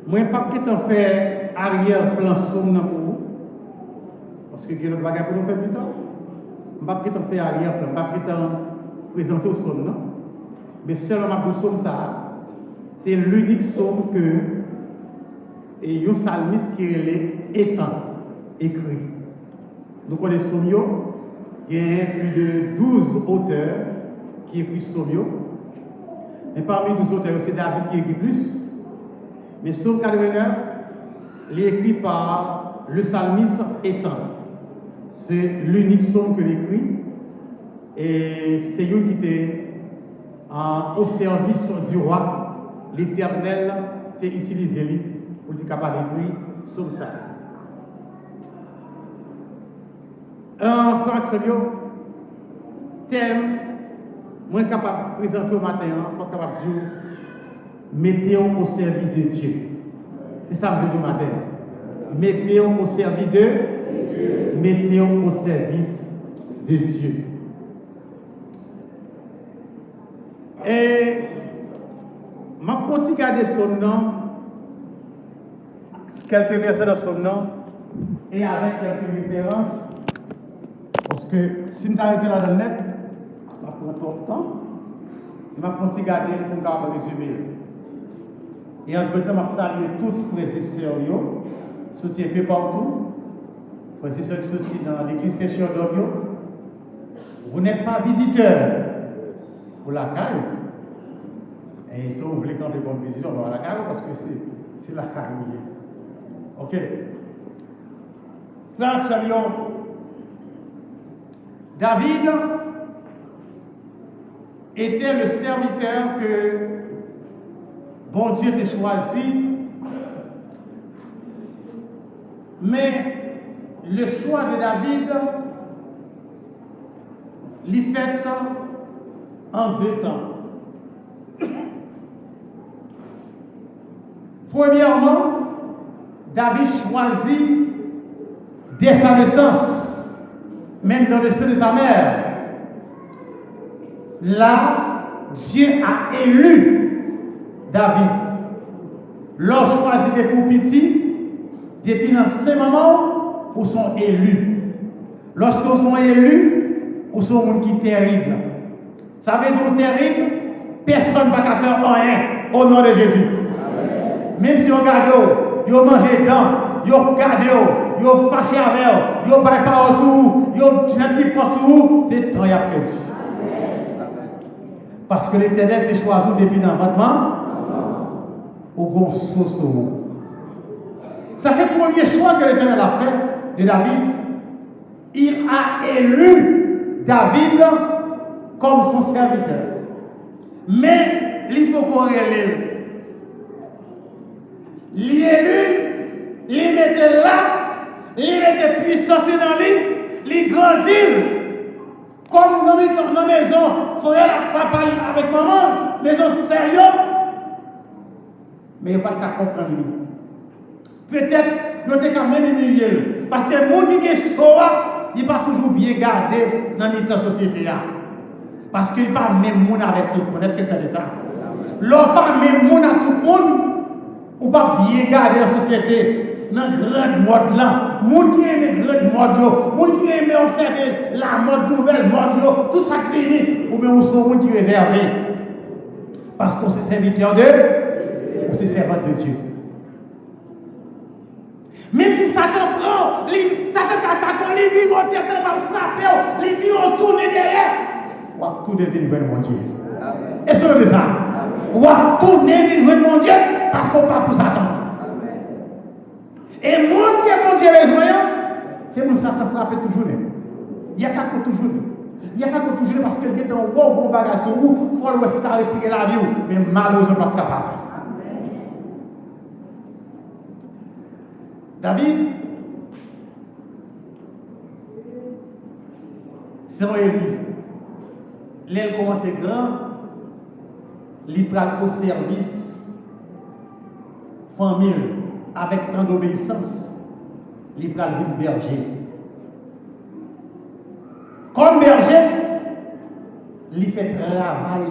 Moi, pas que t'en fais arrière-plan somme pour vous, parce que j'ai le bagage pour nous faire plus tard. Pas que t'en fais arrière-plan, pas que t'en présente au somme, non? Mais seulement pour somme ça, c'est l'unique somme et un psalmiste qui est étant écrit. Nous connaissons somme, il y a plus de 12 auteurs qui écrivent somme. Mais parmi 12 auteurs, c'est David qui écrit plus. Mais Psaume 89, il est écrit par le psalmiste étant. C'est l'unique psaume que l'écrit. Et c'est lui qui était au service du roi. L'Éternel t'a utilisé lui pour être capable d'écrire sur ça. Un frère thème, moi capable de présenter au matin, moi capable de dire, mettez-vous au service de Dieu. C'est ça que je dis au matin. Mettez-vous au service de Dieu. Mettez-vous au service de Dieu. Et ma faut garder son nom, quelques versets dans son nom, et avec quelques références, parce que si nous arrêtons là dans le net, ça prend trop de temps, ma faut garder pour nous résumer. Et entre-temps, je salue tous les frères et sœurs, soutien peu partout, frères et sœurs qui sont dans l'église Pécheur d'Orio. Vous n'êtes pas visiteurs pour la caille. Et si vous voulez quand vous bonnes visiteurs, on va à la caille parce que c'est la caille. Ok. Frère, saluons. David était le serviteur que bon Dieu t'a choisi, mais le choix de David l'y fait en deux temps. Premièrement, David choisit dès sa naissance, même dans le sein de sa mère. Là, Dieu a élu David. L'on choisit pour petit, depuis dans ces moments où sont élus. Lorsqu'ils sont élus, où sont gens qui sont terribles. Ça veut dire terrible, personne ne va faire rien au nom de Jésus. Amen. Même si on garde, ils mangent dedans, ils regardent, ils fâchent avec eux, ils ne parlent pas au sous, ils ne disent pas sous, c'est temps y a perdu. Parce que l'Éternel t'a choisi depuis l'enfantement, au bon sauce. Ça c'est le premier choix que l'Éternel a fait de David. Il a élu David comme son serviteur. Mais il faut qu'on relève. Il est élu, il mettait là, il mettait puissance dans lui, il grandit. Comme dans la maison, frère, papa avec maman, maison sérieuse. Mais il n'y a pas de cas comprendre lui. Peut-être qu'il y a quand même humilié. Parce que le monde qui est soa, il n'est pas toujours bien gardé dans notre société. Parce qu'il n'est pas même monde avec tout le monde. Est-ce que c'est ça? L'on pas même monde à tout le monde, ou pas bien garder la société. Dans le grand mode là, les gens qui aiment le grand mode, les gens qui aiment observer la mode nouvelle mode, tout ça qui est ou bien on sont gens qui réservés. Parce qu'on est serviteur de Dieu, on est servant de Dieu. Même si Satan prend, Satan attaque, les vies vont être frapper, les vies vont tourner derrière. On va tout devenir mon Dieu. Est-ce que c'est ça? On va tourner vers mon Dieu parce qu'on pas pour Satan. Et le monde qui est mon Dieu besoin, c'est mon Satan frappe toujours. Il y a qu'à toujours. Il y a qu'à toujours parce qu'il est un bon bagage sur vous, il faut le ça retirer la vie, mais malheureusement pas capable. David, c'est un élu. L'aile commence grand, il prend au service, famille, avec tant d'obéissance, il prend le berger. Comme berger, il fait travail,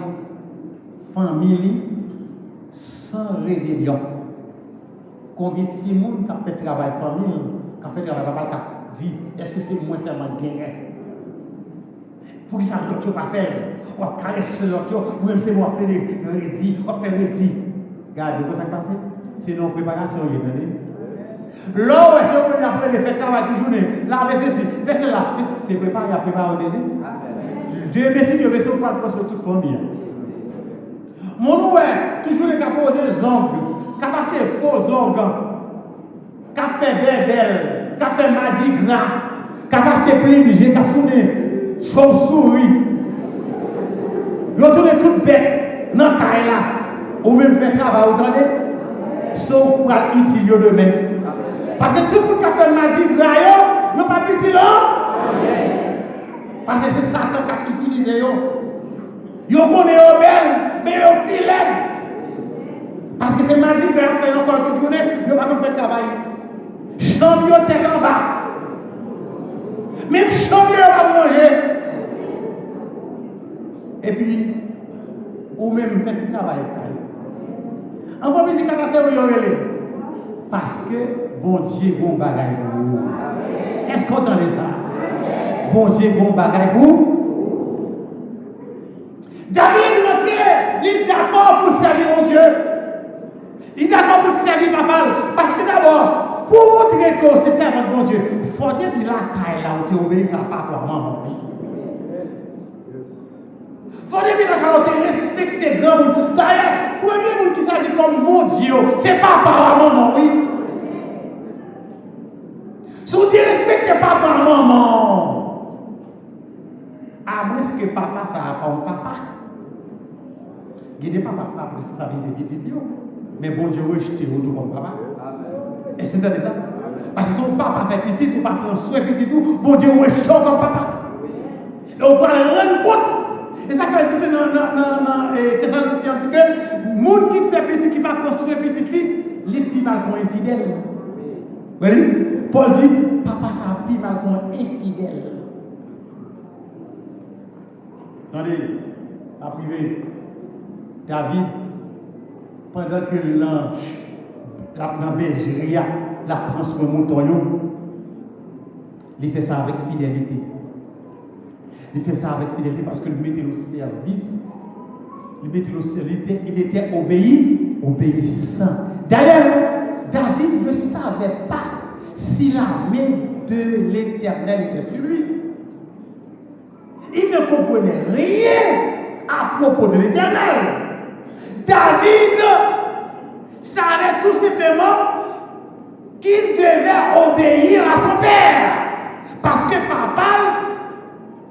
famille, sans rébellion. Combien de petits monde qui a fait travail famille, qui a fait travail papa, qui a dit, est-ce que c'est moi seulement gagné? Pour qu'ils savent ce qu'ils vont faire. On va caresser l'autre, ou même c'est moi qui fais redit, on fait redit. Regardez, comment ça passe? C'est nos préparations, vous voyez. Là où est-ce qu'on après de faire travail toute journée, là, mais ceci, mais cela, c'est préparé à préparer au désir. Dieu merci, Dieu merci, on parle pour toute famille. Mon ouais, toujours les capos des ongles, qui a passé faux ongles, qui a fait bébelle, qui a fait mardi gras, qui a passé plinge, qui a tourné chauve-souris, qui a tourné toute bête dans la taille là, ou même fait travail, vous entendez? Sauf pour être utile demain. Parce que tout le monde qui a fait mardi gras, ne pas utile. Parce que c'est Satan qui a utilisé. Yo connaît au bel, mais au filet. Parce que c'est mardi gras, fait encore toute journée, ne pas nous faire travailler. Champion tête en bas. Même champion va manger. Et puis, ou même petit travail. En premier lieu, parce que bon Dieu, bon bagaille pour vous. Est-ce qu'on entend ça? Bon Dieu, bon bagaille pour vous. David, il est d'accord pour servir mon Dieu. Il est d'accord pour servir papa. Parce que d'abord, pour montrer que c'est servant de mon Dieu, il faut dire que la taille là où tu obéis à papa, maman. Il faut dire que tu respectes tes grands. D'ailleurs, pour les gens qui s'agit comme mon Dieu, c'est papa, maman, oui. Si vous respectez papa, maman, à moins que papa, ça n'a pas un papa. Guidez papa, pas pour responsabilité de Dieu. Mais bon Dieu, rejetez tout comme papa. Et c'est ça. Parce que son papa fait petit, son papa prend soin petit tout, bon Dieu, rejette comme papa. Et on va rendre compte. Et ça, quand il dit dans Thessaloniciens, que le monde qui fait petit, qui va construire petit fils, les petits mal sont infidèles. Vous voyez? Paul dit, papa, ça a pris mal sont infidèles. Attendez, à privé, David, pendant que l'ange, la bergerie, la prend sur le mouton, il fait ça avec fidélité. Il fait ça avec fidélité parce que il mettait au service. Il était obéissant. D'ailleurs, David ne savait pas si la main de l'Éternel était sur lui. Il ne comprenait rien à propos de l'Éternel. David savait tout simplement qu'il devait obéir à son père. Parce que papa,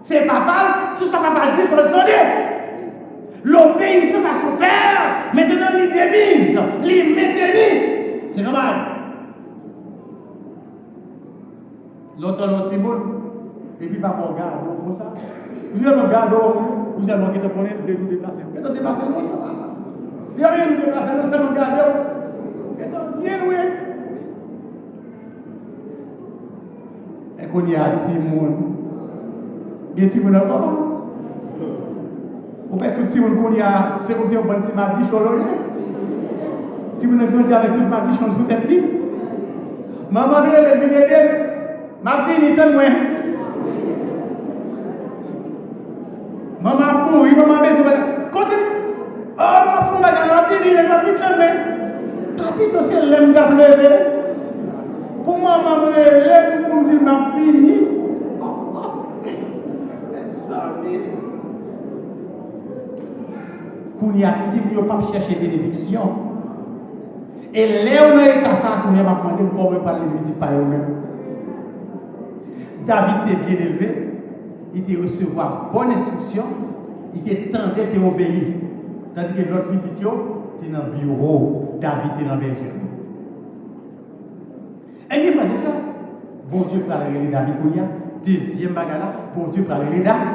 c'est papa, tout ça papa dit, il faut le donner. L'obéissance à son père, maintenant il dévise, il maintient. C'est normal. L'autre Timon, et puis papa regarde, comme ça. Vous avez regardé, vous avez manqué de connaître, de nous déplacer. Vous êtes déplacé, il n'y a rien de déplacé, vous avez regardé. Vous êtes bien, oui. Et qu'on y a Timon. Et Timon encore. Vous faites tout Timon qu'on y a, c'est comme si on prend ma biche au loyer. Timon a grandi avec toute ma biche en sous tête libre. Maman, elle est venue, ma fille est en moins. Maman pourri, maman besoin. Continue. Oh, ma fille, ma fille, elle va plus jamais. Capito, c'est l'aime qu'à lever. Pour moi, maman, elle pour dire ma fille. Qu'on y a dit, il ne pas chercher bénédiction. Et Léon est à ça qu'on y a demandé comment parler de par eux-mêmes. David était bien élevé, il était recevoir bonne instruction, il était tendé, il était obéi. Tandis que l'autre petit était dans le bureau, David était dans le berger. Et il m'a dit ça. Bon Dieu pour aller David Kouya. Deuxième bagarre, bon Dieu pour aller David.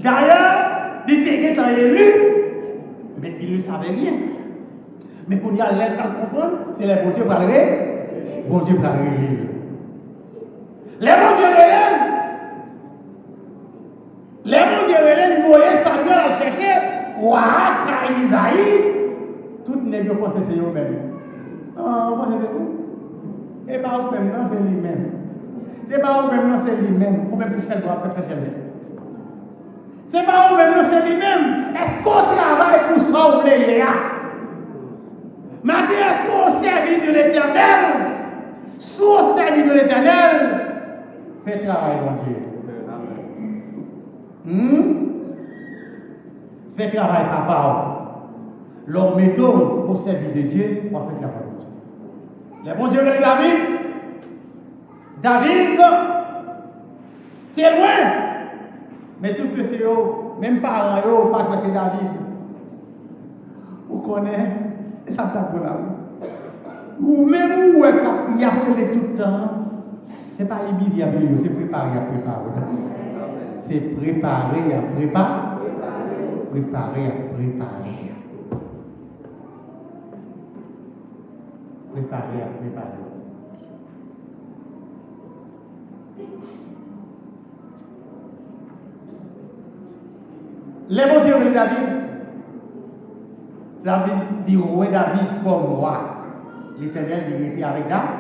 D'ailleurs, il était élu, mais il ne savait rien. Mais pour y aller à comprendre, c'est les bon Dieu pour aller. Bon Dieu pour aller. Les bons dieux relèvent. Les bons dieux relèvent, ils voyaient Samuel à chercher. Ouah, Isaïe. Toutes les gens pensaient que c'est eux-mêmes. Non, Non, moi je vous. Et pas vous même, non, c'est lui-même. C'est pas vous même, non, c'est lui-même. Ou même si je dois faire chez lui. C'est pas vous même, non, c'est lui-même. Est-ce qu'on travaille pour sauver là? Maintenant, est-ce qu'on servit de l'Éternel? Sous au service de l'Éternel, fais travail, mon Dieu. Fais travail, papa. L'homme méthode au service de Dieu, on fait travail. Le bon Dieu avec David. David, c'est loin. Mais tout que c'est eux, même parents, eux, pas que c'est David. Vous connaissez, ça t'a pour la vie. Ou même où il y a appelé tout le temps. Ce n'est pas immédiat, c'est préparé à préparer. C'est préparé à préparer. Préparé à préparer. Préparé à préparer. Les bons dieux de David dit ouais David comme roi. L'Éternel il était avec David.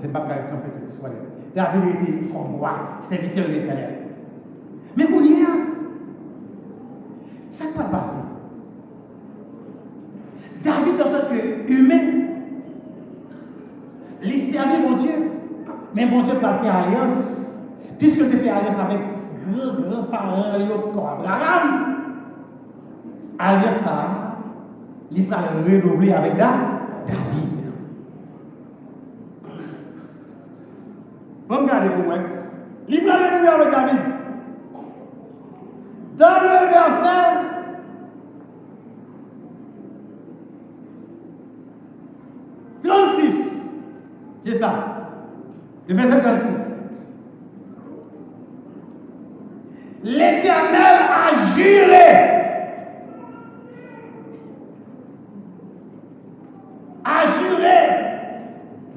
C'est pas grave qu'on peut soit David était comme roi, serviteur de l'Éternel. Mais vous voyez, ça ne va pas passer. David en tant qu'humain, il servait mon Dieu. Mais mon Dieu n'a fait alliance. Puisque tu fais alliance avec grands-parents, comme Abraham, alliance ça, il va renouveler avec David. Regardez pour moi. Il va renouveler avec David. Dans le verset 36, c'est ça. Le verset 36. L'Éternel a juré.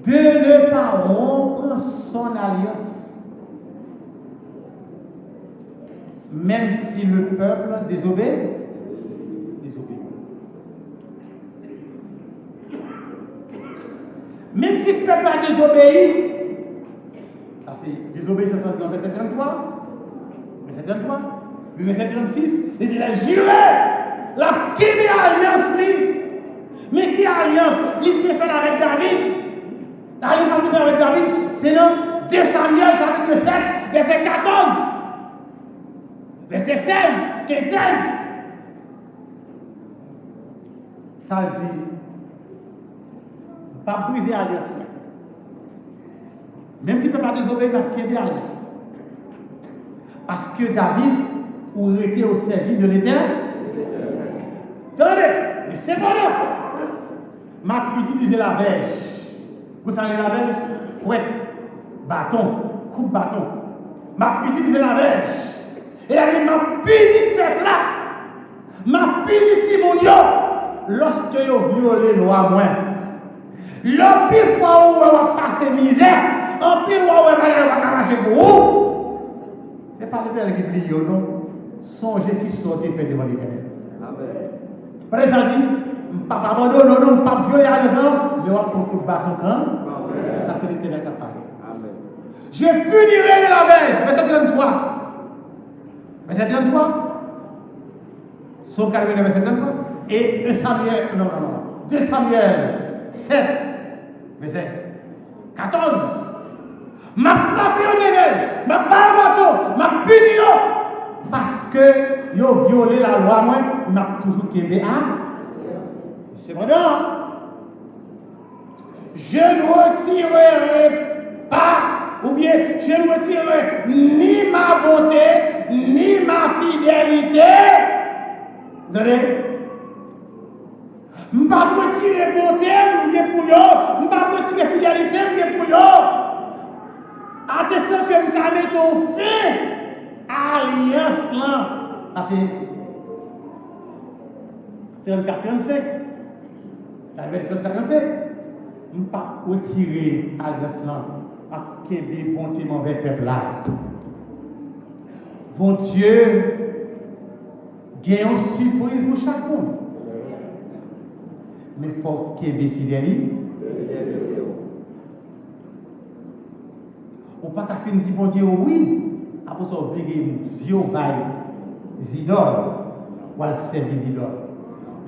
De ne pas rompre son alliance. Même si le peuple désobéit. Même si le peuple a désobéi, ça c'est désobéissance dans le verset 33, verset 33, le verset 36, il a juré la qui alliance, mais qui alliance, il s'est fait avec David. L'alliance qu'il fait avec David, c'est dans 2 Samuel, chapitre 7, verset 14, verset 16 et 16. Ça dit, pas briser l'alliance. Même si ne peut pas désobéir, il y a l'alliance. Parce que David aurait été au service de l'Éternel. Attendez, c'est bon. Ma petite disait la verge. Vous savez la verge? Ouais. Bâton. Coupe bâton. Ma petite disait la verge. Et elle a dit, ma petite peuple là. Ma petite Simonio. Lorsque vous violez loi moins. L'empire fois où on va passer misère. Empire où on va cracher pour vous. Ce n'est pas l'Éternel qui plie, non. Songez qui sortent et fait devant l'Éternel. Amen. Par exemple, papa abandonne, non, pas violer à l'enfant, mais on va pour tout battre son camp. Ça c'est l'Éternel qui a parlé. Amen. Je punirai la veille, verset 33. Verset 33. Sauf qu'elle vient verset 33. Et 2 Samuel 7, verset 14. Ma frappé au neige, ma bateau, ma puni parce que yo violé la loi, moi, m'a toujours quitté. C'est vrai, non? Je ne retirerai pas, ou bien je ne retirerai ni ma bonté, ni ma fidélité. Donnez. Je ne vais pas retirer bonté, ou bien pour yo. Je ne vais pas retirer fidélité, ou bien pour yo. Attention que je vais mettre au fin alliance là. C'est le 45. La version 45. Je ne vais pas retirer alliance là. À quel bonté mauvais peuple là. Bon Dieu, gagne une surprise pour chacun. Mais il faut qu'il y ait des fidélités. Ou pas qu'à finir dit bon Dieu oui, après ça obliger Dieu bail zidore ou al servir zidore.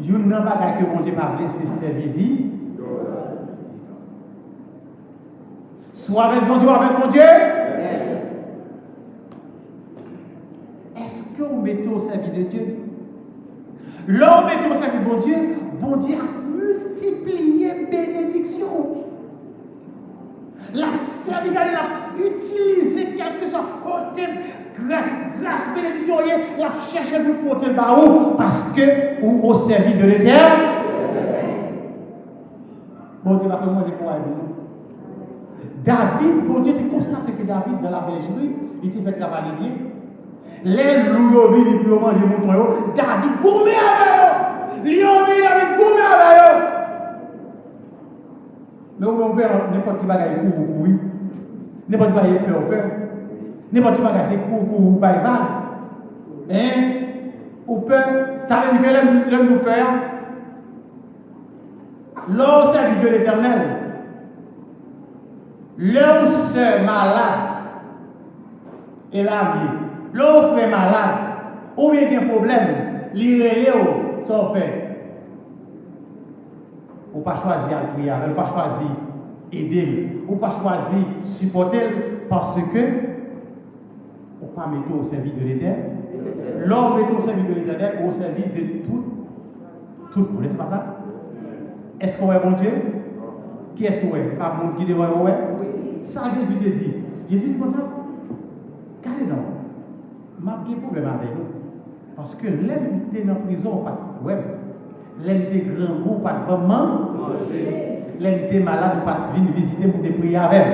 Une nan bagay que bon Dieu m'a appelé c'est servir zidore. Soit avec bon Dieu ou avec mon Dieu. Est-ce que vous mettez au service de Dieu? L'homme mettez au service de bon Dieu a multiplié bénédiction. La service, a utilisé quelque chose côté grâce bénédiction, la cherché pour porter par où? Parce que ou au service de l'Éternel. Bon Dieu va faire manger pour nous. David, bon Dieu, tu constates que David, dans la bergerie, il était fait travailler bien. Les loups, ils ont mangé mon toyo. David, combien avec eux? Lion, David, combien avec eux? Mais on peut n'importe qui va gagner pour oui. N'importe qui va gagner peur. N'importe qui va gagner pour baïval. Hein? Ou peur. Ça veut dire que l'homme nous peur. L'homme servit de l'Éternel. L'homme se malade. Et la vie. L'homme fait malade. Ou bien il y a un problème. L'irélé ou son fait. Ou pas choisir à prier, ou pas choisir aider, ou pas choisir supporter parce que ou pas mettre au service de l'Éternel. L'homme met au service de l'Éternel, au service de tout le monde, n'est-ce pas ça? Est-ce qu'on est bon Dieu? Qui est-ce qu'on est? Pas mon qui devrait ouais? Ça Jésus te dit. Jésus dit comme ça. Carré non. Ma bien problème avec nous. Parce que l'homme était dans la prison, pas ouais. L'homme était grand goût, pas de maman. L'homme était malade, pas de venir visiter pour te prier avec.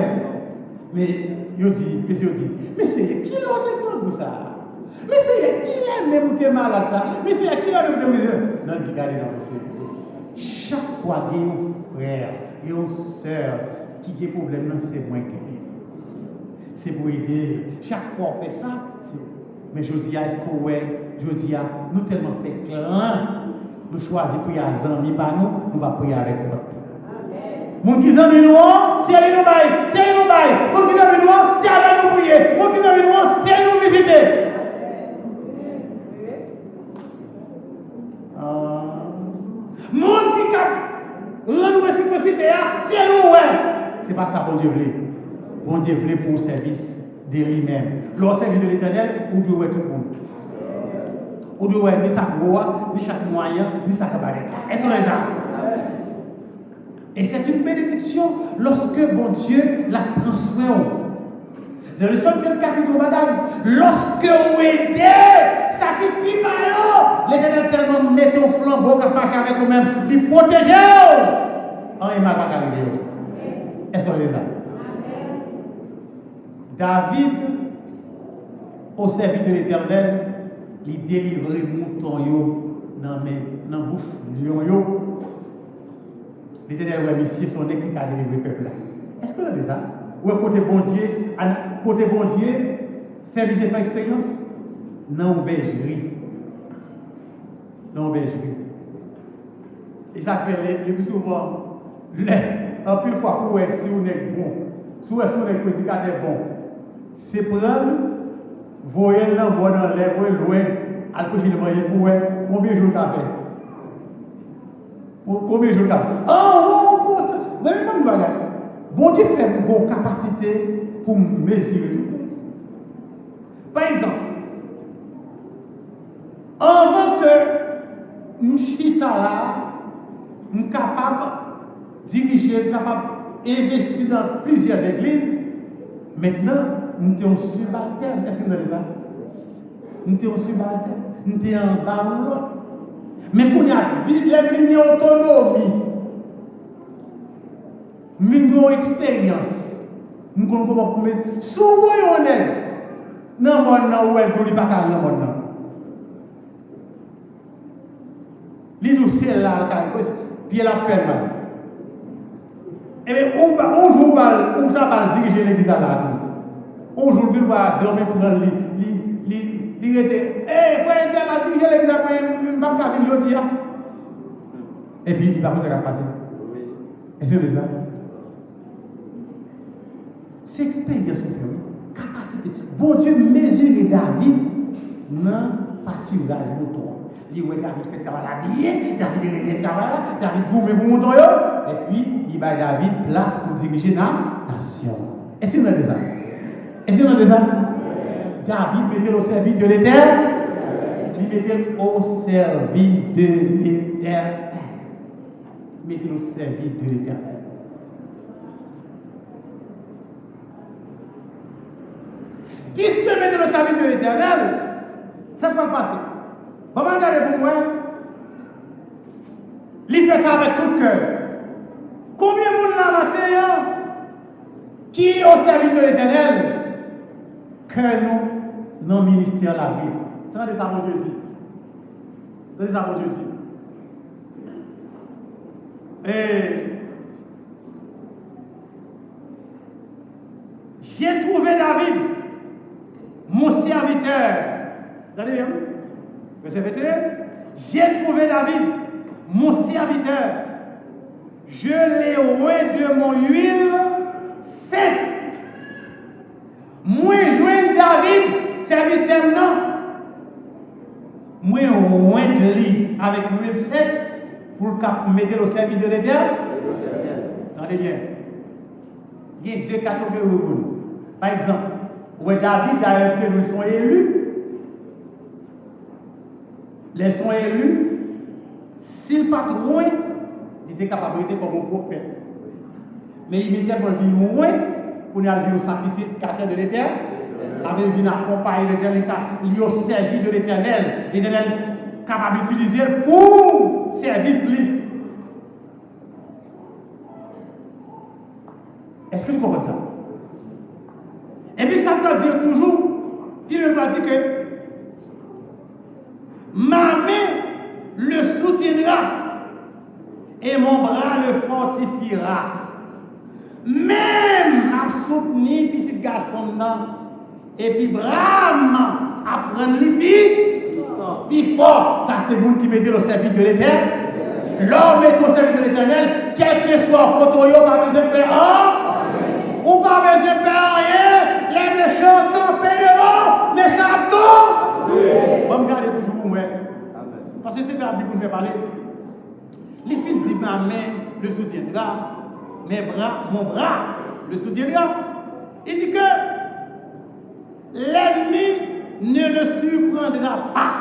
Mais il dit, mais c'est qui l'autre pour ça? Mais c'est qui l'aime même qui est malade ça? Mais c'est qui l'aime même qui non, dis regardez non, monsieur. Chaque fois qu'il y a un frère et une soeur qui a des problèmes, c'est moins que c'est pour aider. Chaque fois qu'on fait ça, mais je dis à est-ce que je dis à nous tellement fait clair. Nous choisissons prier à Zami par nous, nous allons prier avec vous. Mon qui Zami nous, c'est aller nous bailler, c'est aller nous bailler. Mon qui Zami nous, c'est aller nous prier. Mon qui Zami nous, c'est aller nous visiter. Mon qui cap, rendre réciprocité, c'est nous, ouais. C'est pas ça, bon Dieu voulait. Bon Dieu voulait pour le service de lui-même. Le service de l'Éternel, où Dieu est tout le monde. Ou doit être ni sa voix, ni chaque moyen, ni sa cabaret. Est-ce qu'on est là? Et c'est une bénédiction lorsque bon Dieu la prend soin. Dans le Somme 24, il bataille. Lorsque vous aidez, sacrifiez par l'Éternel tellement met ton flambeau qu'à faire avec vous-même, lui protéger. En il m'a pas arrivé. Est-ce qu'on est là? David, au service de l'Éternel, il délivre mouton dans la bouche lion yo. L'Éternel ouais ici son équipe qui a délivré le peuple là. Est-ce que vous avez ça? Ou côté bon Dieu, faire visiter son expérience? Non, bergerie. Non, bergerie. Et ça fait le plus souvent, en plus fois pour si on est bon, si on est prédicateur bon, c'est prendre voyez l'envoi dans l'air, loin, à l'approcher de moyen pour combien de jours tu as fait? Combien de jours tu as fait? Oh, mais même pas regarder. Bon Dieu fait une bonne capacité pour mesurer. Par exemple, avant que nous chita là, nous sommes capables de diriger, capable d'investir dans plusieurs églises, maintenant, nous sommes subalternes. Est-ce que vous avez ça? Nous sommes subalternes. Nous sommes en bas de l'autre. Mais pour les lignes autonomie, nous avons expérience. Nous avons comment pour mettre. Souvent, on est dans le monde où elle ne pas dans le monde. Les nous c'est là, puis elle a fait mal. Et bien, on joue mal, on va diriger l'église à la on joue le va dormir pour le lit. Il était, frère, il a diriger l'église après, il ne va pas venir le dire. Et puis, il va vous faire passer. Est-ce que c'est ça? C'est expérience, capacité. Bon Dieu mesure David dans pâturage mouton. Il dit, David fait travail habillé, David fait travail, David gourmet pour mouton, et puis il va David place pour diriger la nation. Est-ce que vous avez ça? Est-ce que vous avez ça? David mettait au service de l'Éternel. Il mettait au service de l'Éternel. Mettez au service de l'Éternel. Qui se met au service de l'Éternel, ça va passer. Bon, regardez pour moi. Il fait ça avec tout le cœur. Combien de monde là matin qui est au service de l'Éternel que nous, dans le ministère de la vie? Attendez ça, mon Dieu dit. Attendez ça, mon Dieu dit. Et j'ai trouvé David, mon serviteur. Regardez bien. Verset 21. J'ai trouvé David, mon serviteur. Je l'ai oint de mon huile sainte. Moi, joins David, serviteur, non. Moi, oint de lui avec l'huile sainte pour mettre au service de l'Éternel. Regardez bien. Il y a deux catégories. Par exemple, où David a été le son élu. Les sont élus, s'il pas loin, il était capable d'être comme un prophète. Mais il était pour dire loin, pour aller au sacrificateur de l'Éternel, avec une accompagner l'Éternel, lié au service de l'Éternel, l'Éternel capable d'utiliser pour service libre. Est-ce que vous comprenez ça? Et puis ça veut dire toujours, il veut dire que ma main le soutiendra et mon bras le fortifiera. Même à soutenir petit garçon et puis Bram apprendre les puis fort. Ça c'est vous qui mettez au service de l'Éternel. L'homme est au service de l'Éternel, quel que soit votre yo, pas besoin de faire un, ou pas besoin de faire rien, les méchants tempéreront, mais ça tombe. On me garder toujours pour moi. Parce que c'est la Bible qui nous fait parler. Les filles disent ma main le soutiendra, mon bras le soutiendra. Il dit que l'ennemi ne le surprendra pas.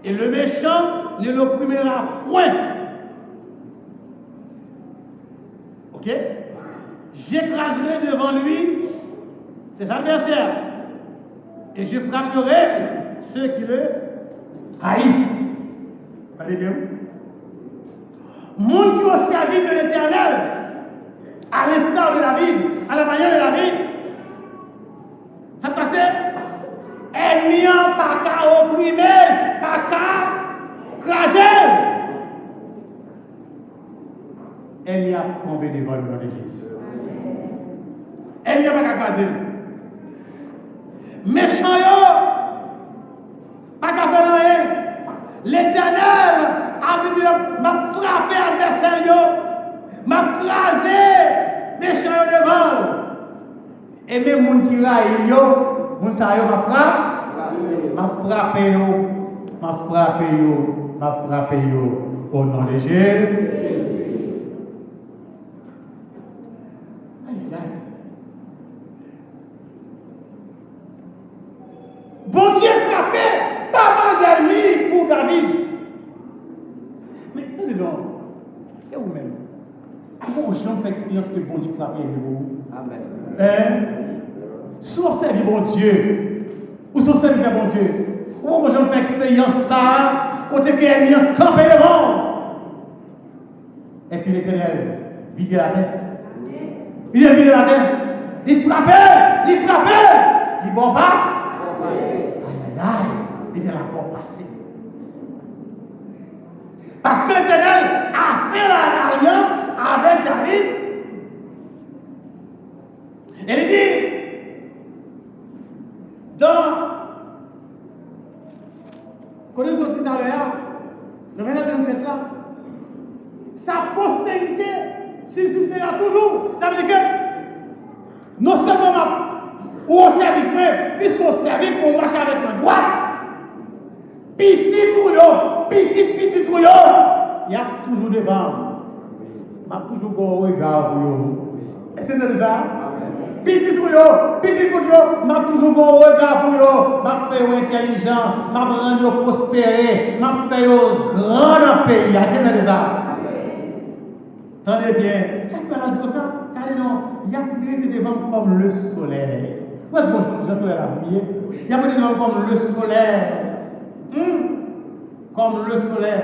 Et le méchant ne l'opprimera point. Ok? J'écraserai devant lui ses adversaires. Et je frapperai ceux qui le haïssent. Allez bien. Monde qui au service de l'Éternel, à l'instar de la vie, à la manière de la vie, ça passe. Ennemi pas qu'à opprimer, pas qu'à craser. Ennemi a tombé devant le nom de Jésus. Ennemi pas qu'à craser. Méchant yo, pas qu'à faire rien. L'Éternel a dit m'a frappé adversaire yo, m'a crasé méchant yo devant. Et même moun qui raille yo, moun sa yo m'a frappé yo au nom de Jésus. Bon Dieu frappé, pas mal d'ennemis pour David. Mais tenez donc, et vous-même, comment les gens font expérience que bon Dieu frappe vous? Amen. Soit servi bon Dieu, ou soit servi bon Dieu. Comment les gens font expérience ça, côté que l'ennemi a campé devant. Et puis l'Éternel vide la terre. Il vide la terre. Il frappait, il bon pas. Il était là pour passer. Parce que l'Éternel a fait l'alliance avec David. Et il dit, connaissez-vous tout à l'heure, le 27 là, sa postérité subsister là toujours. Ça veut dire que non seulement ou au service, puisqu'on service, on marche avec la droite, petit tout, il y a toujours devant. Il y a toujours un regard pour vous. Est-ce que c'est ça? Petit tout, m'a toujours un regard pour eux, m'a fait intelligent, m'a rendu prospérer, m'a fait grand dans le pays. Est-ce que c'est ça? Tenez bien. Chaque fois qu'on dit ça, car non, il y a qui devant comme le soleil. Ouais, bon, le soleil a brillé. Il y a qui devant comme le soleil. Comme le soleil.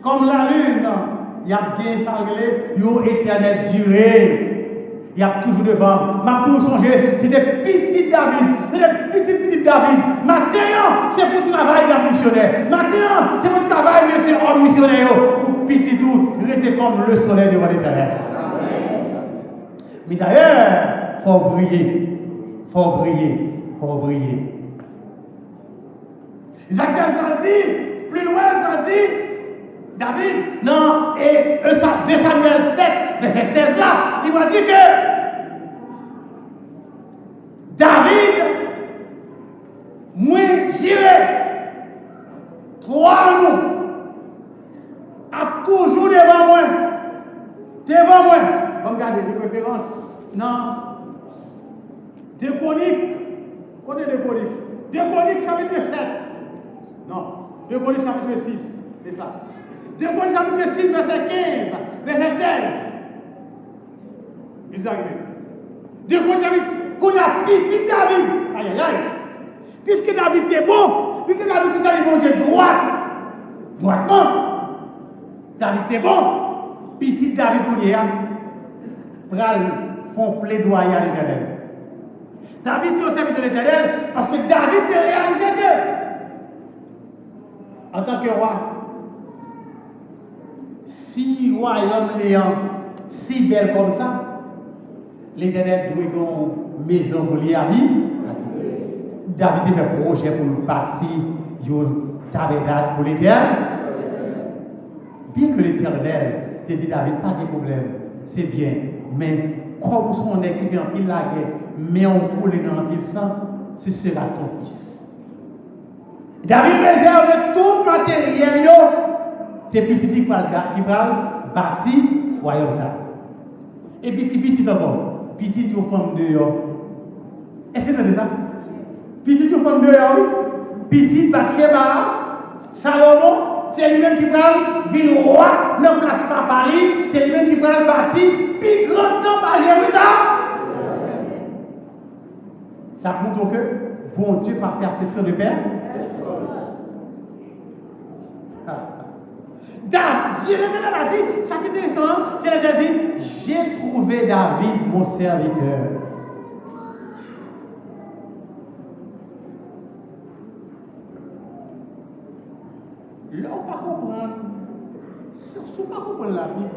Comme la lune. Il y a bien sanglé, il y a éternel durée. Il y a toujours devant. M'a toujours songé, c'est des petits David. C'est des petits David. Maintenant, c'est pour le travail d'un missionnaire. Maintenant, c'est pour le travail de ces hommes missionnaires. Pour petit tout, rester comme le soleil devant l'éternel. Mais d'ailleurs, il faut briller. Faut briller. Zachary grandit, plus loin grandit. David, non, et 2 Samuel 7, verset 16 là, il va dire que David, moi j'irai, 3 jours, a toujours devant moi. Regardez les préférences. Non. Deux Chroniques, côté de Chroniques. 2 Chroniques chapitre 7. Non, 2 Chroniques chapitre 6, c'est ça. 2 Chroniques chapitre 6, verset 15, verset 16. Ils arrivent. 2 Chroniques chapitre, qu'on a petit David. Aïe. Puisque David est bon, puisque David est allé manger droitement. David est bon. Petit David pour hier, pral font plaidoyer à l'Éternel. David est au service de l'Éternel parce que David est réalisateur. En tant que roi, si royaume ayant si belle comme ça, l'Éternel doit une maison pour lui à vivre. David a un projet pour le parti, il tabernacle pour l'Éternel. Bien que l'Éternel te dit David, pas de problème, c'est bien, mais comme son équipe en pile la guerre, mais on coule dans le sang, ce sera ton fils. David réserve tout matériel, c'est petit qui va bâtir le royaume. Et puis petit d'abord, petit aux femmes dehors. Est-ce que c'est ça? Petit aux femmes dehors, petit Bathsheba, Salomon, c'est lui-même qui va dire roi, ne place pas Paris, c'est lui-même qui va bâtir, puis grand temps par Jérusalem. Ça prouve que bon Dieu par perception de père. Dieu a dit, ça qui est intéressant, c'est qu'il a dit, j'ai trouvé David, mon serviteur. Là, on ne peut pas comprendre. Si on ne peut pas comprendre la vie,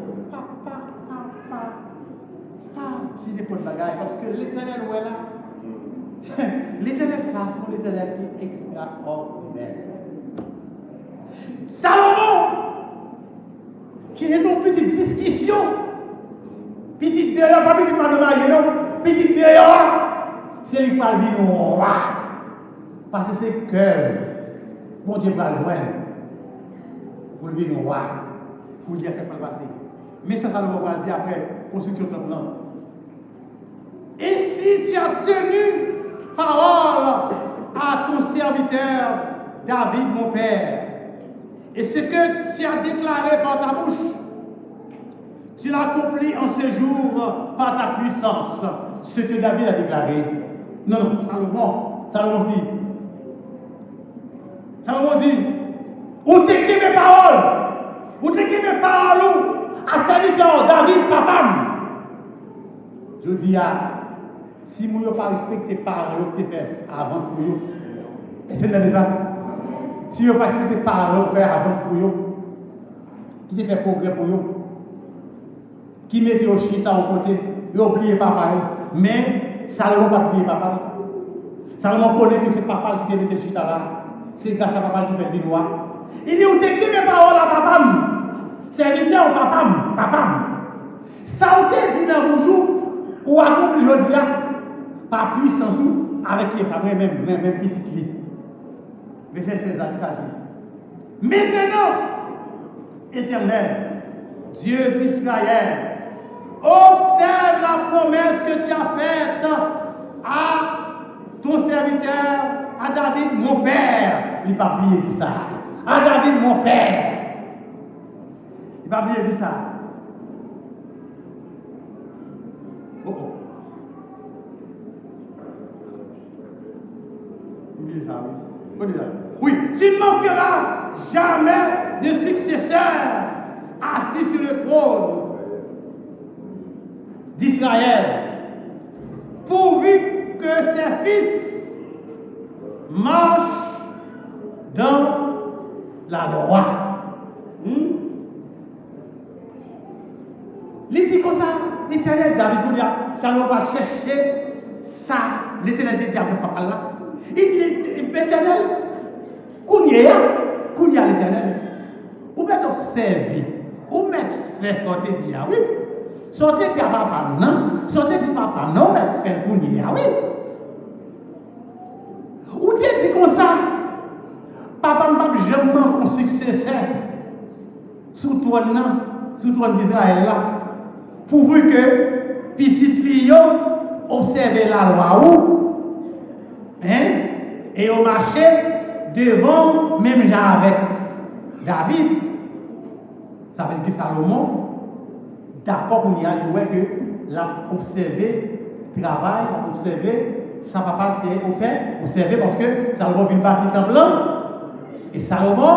si c'est pour le bagage, parce que l'Éternel, ouais là, l'Éternel, ça, c'est l'Éternel qui est extraordinaire. Salomon, qui est une petite discussion, petite dehors, pas petite madame mariée, non, petite dehors, c'est lui qui va dire roi. Parce que c'est cœur, mon Dieu va loin. Pour le dire roi, pour dire qu'elle va passer. Mais ça Salomon va dire après, construction de plan. Et si tu as tenu parole à ton serviteur David, mon père, et ce que tu as déclaré par ta bouche, tu l'accomplis en ce jour par ta puissance, ce que David a déclaré. Non, Salomon dit, où t'écris mes paroles, à serviteur David, papa. Je dis si vous n'avez pas respecté les paroles que tu fais avant pour vous, est-ce que c'est ça? Si vous n'avez pas respecté les paroles que tu fais avant pour vous, qui te fait progrès pour vous? Qui met au chita en côté, vous oubliez papa, mais Salomon n'a pas oublié papa. Salomon connaît que c'est papa qui te met au chita là. C'est grâce à papa qui fait des lois. Il dit, où t'écris mes paroles à papa? Serviteur au papa. Ça vous dit dans vos jours, ou accompli aujourd'hui, par puissance, avec les femmes, même petite vie. Verset 16 ça dit. Maintenant, Éternel, Dieu d'Israël, observe la promesse que tu as faite à ton serviteur, à David, mon père. Il va oublier dit ça. À David, mon père. Il va oublier dit ça. Oh oh. Oubliez ça, oui. Oui, tu ne manqueras jamais de successeur assis sur le trône d'Israël, pourvu que ses fils marchent dans la loi. Il dit comme ça, l'Éternel, David, ça ne va pas chercher ça, l'Éternel dit avec papa là. Il dit, l'Éternel, Kounia l'Éternel, ou mettre observer, ou mettre faire sortir dire, oui. Sortez de papa, non. Sortez de papa, non, mais faire Kounia, oui. Ou dit comme ça, papa m'a jamais un successeur sous trône d'Israël là, pourvu que petite fille observe la loi ou, hein, et au marché devant même genre avec David. Ça veut dire que Salomon, d'accord qu'on y a dit que l'a observé travail, l'a observé, ça va pas observé parce que Salomon vient bâtir en blanc et Salomon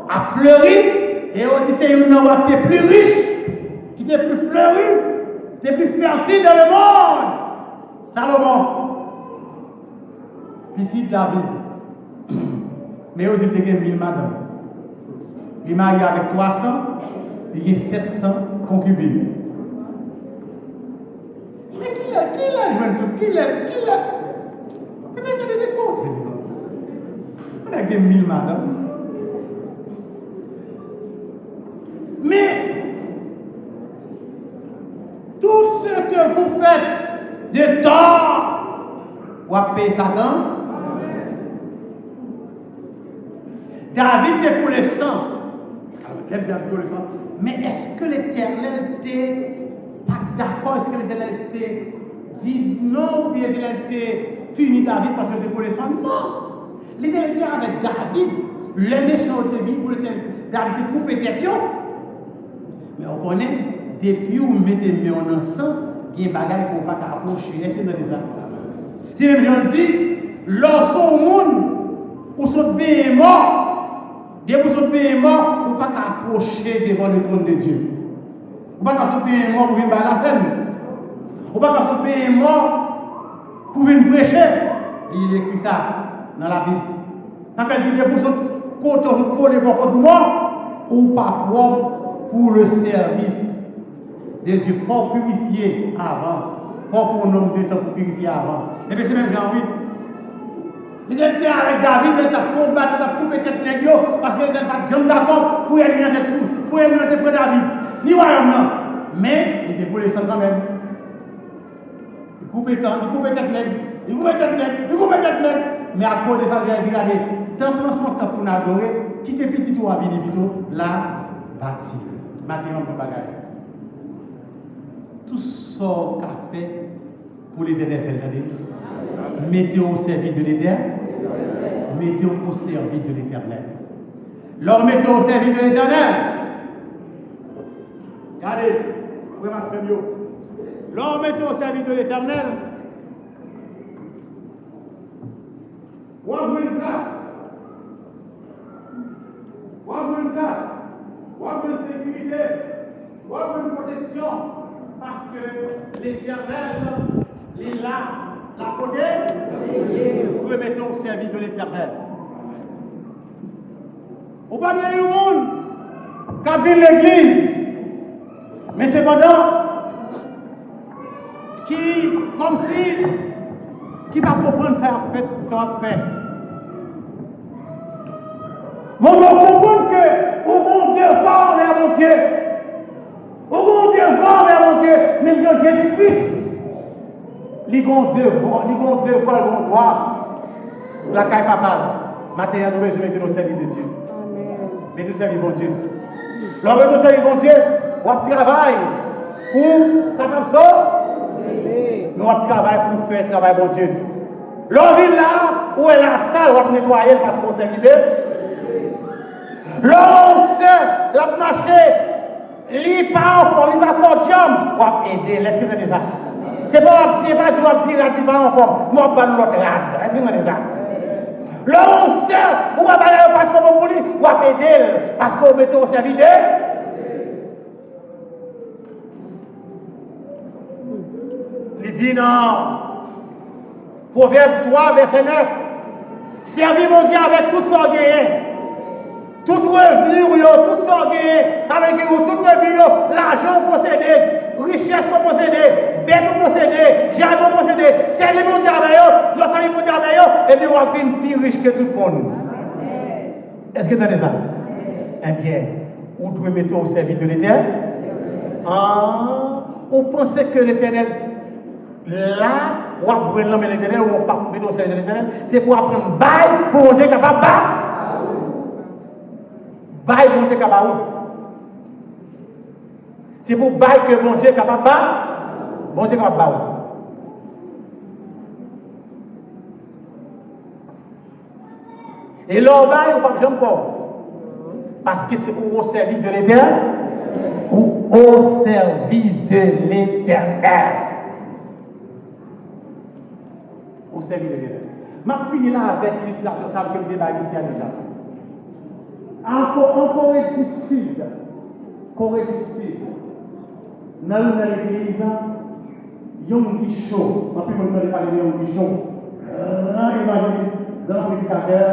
a fleuri et on dit c'est une homme qui est plus riche, qui est plus fleuri, qui est plus fertile dans le monde. Salomon, petit David, mais on dit qu'il y a 1000 madames. Il est marié avec 300, il y a 700 concubines. Mais qui l'a mais il y a des défauts. On a gagné 1000 madames. Mais tout ce que vous faites de tort, vous avez payé Satan. David est pour le sang. Mais est-ce que l'Éternel n'était pas d'accord? Est-ce que l'Éternel était dit non? Puis l'Éternel était puni David parce que c'était pour le sang? Non! L'Éternel était avec David. Le méchant était venu pour l'Éternel. David coupé tête. Mais on connaît, depuis où vous mettez les mains ensemble, il y a des bagages pour ne pas approcher. Est-ce que c'est dans les si les gens disent, lorsqu'on monde, ou sont bien morts, des pour sont bien morts, vous ne pouvez pas approcher devant le trône de Dieu. Vous ne pouvez pas bien mort pour venir à la scène. Vous ne pouvez pas bien mort pour venir prêcher. Il écrit ça dans la Bible. Quand elle dit pour son côté pour moi, ou pas propre pour le service de Dieu. Il faut purifier avant. Il faut qu'on nomme de temps pour purifier avant. Et bien c'est même genre, oui. Il était avec David, il a combattu, il a coupé tête nègre, parce qu'il n'était pas jamais d'accord pour éliminer tout, pour éliminer près David. Ni royaume non. Mais il était pour les sang quand même. Il coupait tête nègre, il coupait tête nègre. Mais à cause de ça, il a dit, regardez, tant que son temps pour nous adorer, quittez petit ou à venir plutôt, là, bâti. Maintenant, on bagage. Tout ce qu'on a fait pour les éternels, mettez au service de l'éternel. Mettez au service de l'éternel. Leur mettez au service de l'éternel. Regardez, vous pouvez marcher mieux. Leur mettez au service de l'éternel. Ou une place. Ou une place. Ou une sécurité. Ou une protection. Parce que l'éternel est là. La côté, vous le mettez au service de l'éternel. Au pas de monde qui a vu l'église, mais cependant, qui, comme si, qui va comprendre ça en fait, ça va faire. On doit comprendre que, au bon Dieu, pas envers mon Dieu. Au bon Dieu, devant vers mon Dieu, même Jean Jésus-Christ. Ils ont devant, ils droit. La caille papa. Maintenant, nous besoin de nous servir de Dieu. Mais nous servir bon Dieu. Lorsque nous servir bon Dieu, on travaille pour capable de nous travaillons pour faire travail bon Dieu. L'on vit là où est la salle, on va nettoyer parce qu'on s'est vidé. L'on sait, la marché, il pas en forme, il pas podium, on va aider. Est-ce que c'est ça? C'est pas tu vas dire qu'il pas en forme, moi je vais l'autre rade. Est-ce que c'est ça? L'on sait, on va pas trop pour lui, on va aider parce qu'on met au service. Il dit non. Proverbe 3, verset 9. Servis mon Dieu avec tout son gain. Tout revenu, tout son gain. Avec tout revenu, l'argent possédé, richesse possédée, bête possédée, jardin possédé. Servis mon Dieu avec eux, le servis mon Dieu avec eux, et puis on va vivre plus riche que tout le monde. Est-ce que tu as ça? Eh bien, vous devez mettre au service de l'Éternel. Vous pensez que l'Éternel, là, on va prendre l'homme de l'Éternel, ou on va mettre au service de l'Éternel, c'est pour apprendre bail, pour on est capable de bail, bon Dieu capable. C'est pour bail que mon Dieu est capable de bon Dieu est capable de. Et l'on bail, on ne va pas jamais pauvre. Parce que c'est pour au service de l'Éternel, ou au service de l'Éternel. Au service de l'Éternel. Je finis là avec l'illustration, ça que le débat initial déjà. En Corée du Sud, dans l'église, il y a un bichon. En plus, on parle de bichon. Grand évangéliste, grand prédicateur,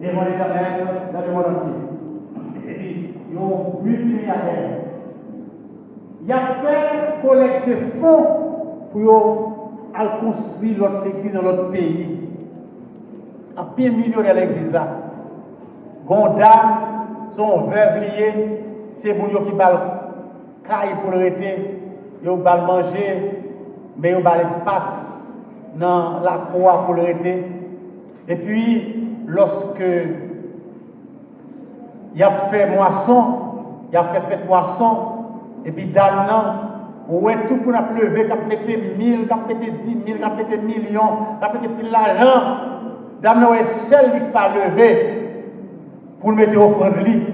devant l'Éternel dans le monde entier. Et puis, il y a un multimilliardaire. Il a fait collecte de fonds pour construire l'autre église dans l'autre pays. Un peu millionnaire l'église là. Gondam, son veuve lié, c'est pour eux qui bal caille pour l'arrêter, ils bal manger, mais ils bal l'espace dans la croix pour l'arrêter. Et puis, lorsque il a fait moisson, il a fait fête moisson, et puis dame non, ouais tout pour la lever, qui a pété 1000, qui a pété 10 000, qui a pété millions, qui a pété plus l'argent. Dame non est celle qui pas lever pour le mettre au front de lui.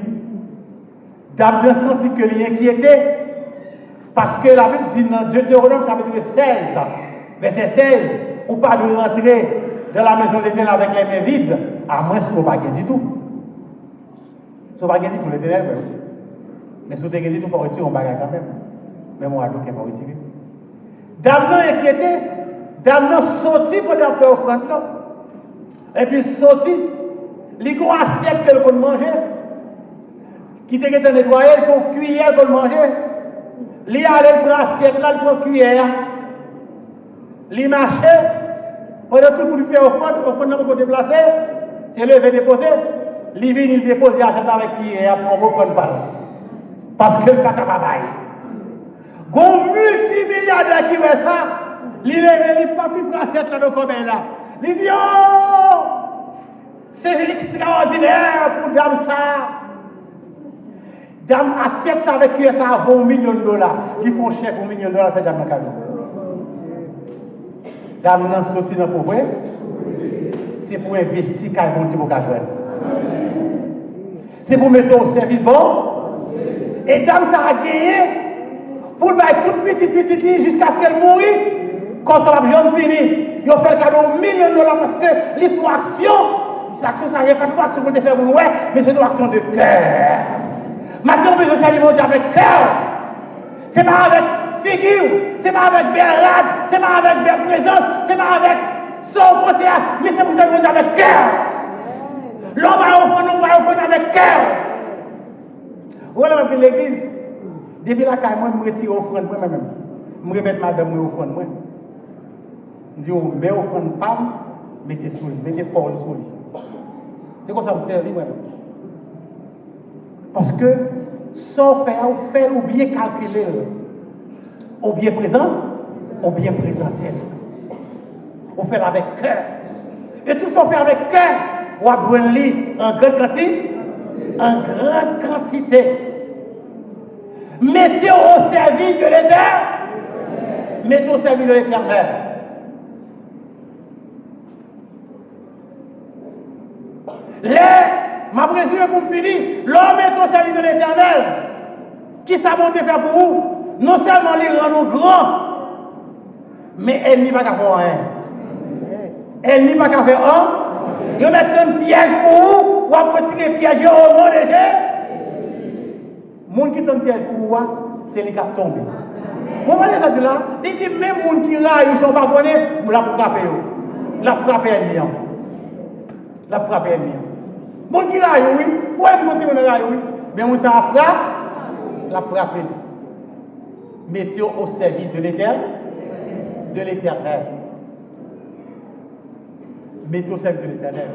Dame non senti que lui inquiétait, parce que la Bible dit dans Deutéronome chapitre 16, verset 16, ou pas de rentrer dans la maison de l'Éternel avec les mains vides, à moins qu'on ne pas du tout. Si on ne pas du tout l'Éternel, mais si on ne dit tout, il faut retirer un bagage quand même. Mais moi, il faut retirer. Dame non inquiété, dame non sorti pour faire offrande. Et puis sorti, il y a une assiette qu'elle peut manger, qui était nettoyée, une cuillère qu'elle peut manger. Il y a l'assiette là, il prend une cuillère, il marche, pendant tout pour lui faire offrande, l'offrande pour déplacer, c'est levé déposé, il vient, il dépose l'assiette avec cuillère pour offrande pas. Parce que le caca va bailler. Gon multimilliardaire qui fait ça, il lève, il pas plus l'assiette là, comme là. Il dit, oh, c'est extraordinaire pour dame ça. Dame assiette ça avec qui ça vaut $1 million. Ils font chèque $1 million, fait dame dans cadeau. Dame nan sorti dans pour vrai. C'est pour investir quand ils vont dire pour jouer. C'est pour mettre au service bon. Et dame ça a gagné pour mettre tout petit jusqu'à ce qu'elle mourit. Quand ça va jamais finir. Ils ont fait le cadeau $1 million parce que les font action. L'action, ça n'y a pas de action pour te faire pour ouais, mais c'est une action de cœur. Maintenant, on peut se servir avec cœur. Ce n'est pas avec figure, ce n'est pas avec belle rade, ce n'est pas avec belle présence, ce n'est pas avec son conseil, mais c'est pour servir avec cœur. L'homme va offrir avec cœur. Voilà, dans l'église, depuis la caille, moi, je me retire offrande moi-même. Je me remets madame moi offrande moi. Je dis, mais offrande pas, mettez sur lui, mettez Paul sur lui. C'est comme ça que vous servez moi-même. Parce que sans faire ou bien calculer, ou bien présent, ou bien présenter. On fait avec cœur. Et tout ça, on fait avec cœur. On va prendre en grande quantité. En grande quantité. Mettez au service de l'Éternel. Mettez au service de l'Éternel. Ma précision pour finir, l'homme est au service de l'Éternel. Qui s'abonde faire pour vous? Non seulement il rend nous grands, mais elle n'y va qu'à faire rien. Elle n'y va qu'à faire un. Il met un piège pour vous, ou à retirer piège au nom de Jésus. Le monde qui donne piège pour vous, c'est les qui tombent. Vous voyez ça dit là? Il dit même les gens qui raillent, ils ne sont pas connus, vous la frappez. La frappez ennemi. La frappez ennemi. Les gens qui raillent, oui. Pourquoi ils continuent à railler, oui? Mais on s'en frappe, la frappez. Mettez au service de l'Éternel. De l'Éternel. Mettez au service de l'Éternel.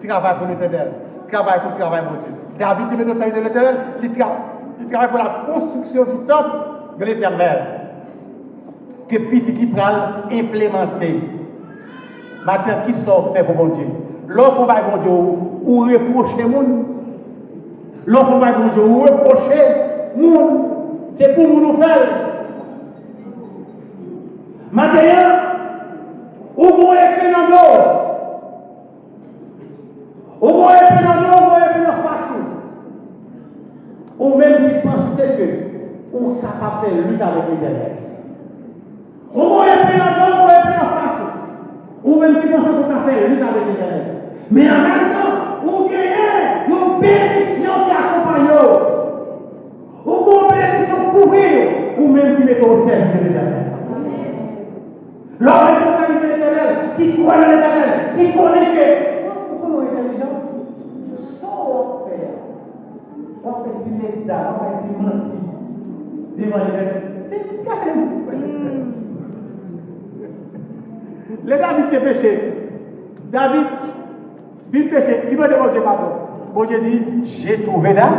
Travaille pour l'Éternel. Travaille pour le travail pour Dieu. David met au service de l'Éternel. Il travaille pour la construction du temple de l'Éternel. Que petit qui prend implémenter. Maintenant, qui sort fait pour bon Dieu? L'offre va bon Dieu ou reprocher le monde. L'offre va bon Dieu ou reprocher le monde. C'est pour nous faire. Maintenant, où vous êtes dans l'eau, où vous êtes dans l'eau, où vous êtes dans le passé, ou même qui pensez que vous êtes capable de lutter avec l'Éternel. Où vous êtes dans l'eau, où vous êtes dans le passé, ou même qui pensez que vous êtes capable de lutter avec l'Éternel. Mais en même temps, vous gagnez une bénédiction qui accompagne vous. Ou une bénédiction pour vous, ou même qui mettez au service de l'Éternel. L'homme est au service de l'Éternel, qui croit dans l'Éternel, qui connaît que. Pourquoi on est intelligent? Sans faire. On fait du métal, on fait du menti. Devant l'Éternel. C'est carrément. Le David qui est péché. David, il péché. Il veut demander pardon. Bon Dieu dit, j'ai trouvé David.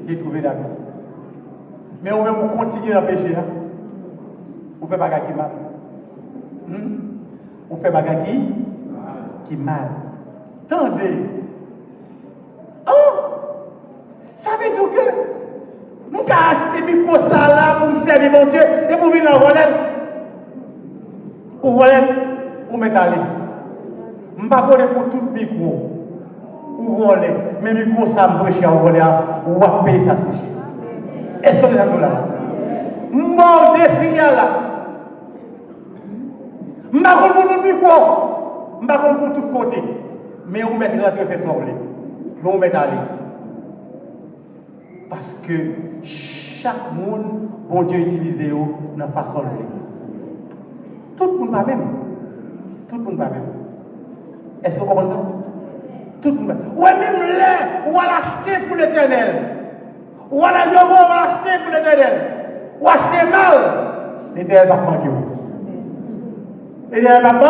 J'ai trouvé David. Mais on veut continuer à pécher. On fait bagarre qui mal. On fait bagarre qui mal. Tendez. Oh! Ça veut dire que nous avons acheté des micro ça là pour nous servir mon Dieu et pour venir en relève. Ou relève, ou mettre à l'aise. Je ne vais pas pour tout micro. Ou relève. Mais micro ça me prêche à relève. Ou à payer ça prêche. Est-ce que vous avez là? Mort des filles là. Je ne vais pas pour tout micro. Je ne vais pas pour tout côté. Mais on met rentrer faire sortir. Mais on met à l'aise. Parce que chaque monde, bon Dieu utilise de la façon de vivre. Tout le monde pas même. Tout le monde pas même. Est-ce que vous comprenez ça? Tout le monde pas même. Ou même là, on va l'acheter pour l'Éternel. Ou on va l'acheter pour l'Éternel. Ou acheter mal. L'Éternel va manquer. L'Éternel va manquer.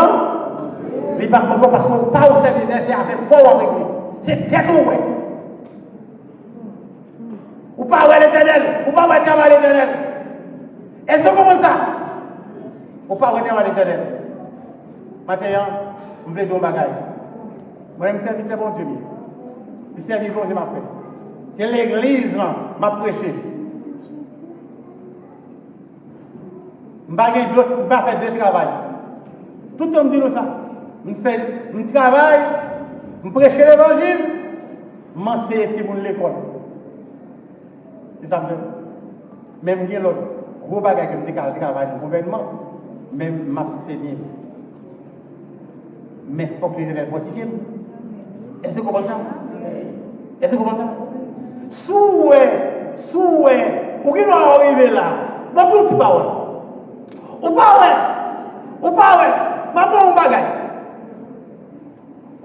Il va manquer parce qu'on pas au service de c'est avec pas avec lui. C'est tête ouverte. Ou pas avec l'Éternel, ou pas avec l'Éternel. Est-ce que vous comprenez ça? Ou pas avec l'Éternel. Maintenant, je voulais dire un bagage. Moi, je me servis de bon Dieu. Je me servis de bon Dieu m'a fait. Que l'église m'a prêché. Je ne vais pas faire deux travail. Tout le monde dit ça. Je travaille, je prêche l'évangile, je m'enseigne à l'école. C'est ça que je même si l'autre gros bagage que je travaille dans le gouvernement, même m'abstenir. Mais il faut que les élèves fortifient. Est-ce que vous comprenez ça? Est-ce que vous comprenez ça? Souhait, ou qui doit arriver là, je ne peux pas parler. Ou pas, je ne peux pas bagage.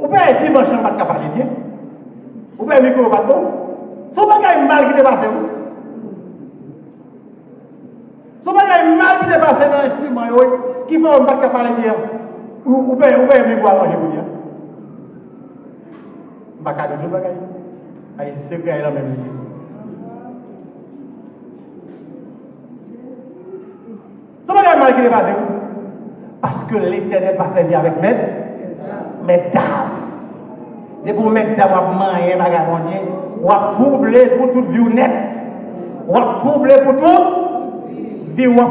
Ou pas dimanche, je ne peux pas parler bien. Ou pas micro, pas bon. Ce n'est pas mal qui te passe. Ce n'est pas mal qui te passe dans l'instrument qui fait un bac à parler bien. Ou bien me voir manger pour dire. Bac à d'autres bagages. C'est vrai, la même ligne. avec qui il est passé? Parce que l'Éternel va servir avec mes dames. Et pour mettre dames, on va manger, vagabondier, on va troubler pour toute vie nette. On va troubler pour toute vie, on va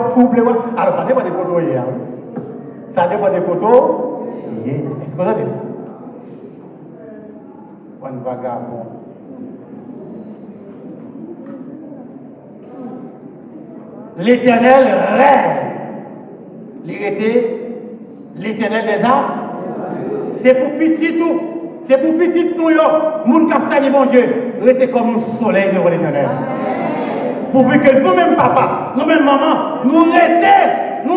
troubler. Alors ça dépend des coteaux hier. Ça dépend des coteaux hier. Est-ce que vous avez ça? Un vagabond. L'Éternel règne. Il était l'Éternel des armes. C'est pour petit tout. C'est pour petit nous, moun qui a sali mon Dieu. Restez comme un soleil devant l'Éternel. Pourvu que nous-mêmes, papa, nous-mêmes, maman, nous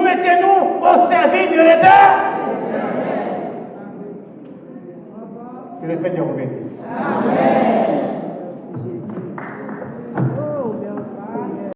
mettez-nous au service de l'Éternel. Que le Seigneur vous bénisse. Amen.